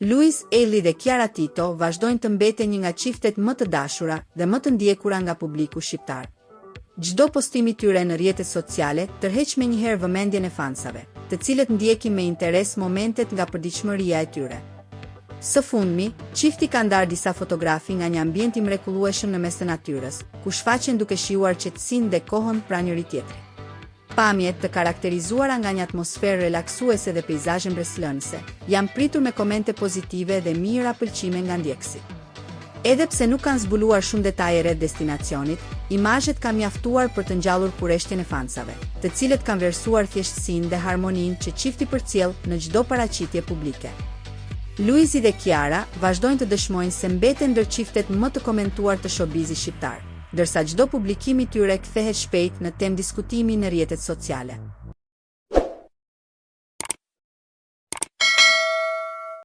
Luis Eli dhe Chiara Tito vazhdojnë të mbeten një nga çiftet më të dashura dhe më të ndjekura nga publiku shqiptar. Çdo postim i tyre në rrjetet sociale tërheq menjëherë vëmendjen e fansave, të cilët ndjekin me interes momentet nga përditshmëria e tyre. Së fundmi, çifti ka ndarë disa fotografi nga një ambient i mrekullueshëm në mes të natyrës, ku shfaqen duke shijuar qetësinë dhe kohën pranë njëri tjetrit. Pamjet të karakterizuara nga një atmosferë relaksuese dhe peizazhe mbretëlënëse janë pritur me komente pozitive dhe mira pëlqime nga ndjekësit. Edhe pse nuk kanë zbuluar shumë detaje rreth destinacionit, imazhet kanë mjaftuar për të ngjallur kurreshtjen e fansave, të cilët kanë vlerësuar thjeshtësinë dhe harmoninë që çifti përcjell në çdo paraqitje publike. Luisi dhe Chiara vazhdojnë të dëshmojnë se mbeten ndër çiftet më të komentuar të showbizit shqiptar, ndërsa çdo publikim i tyre kthehet shpejt në temë diskutimi në rrjetet sociale.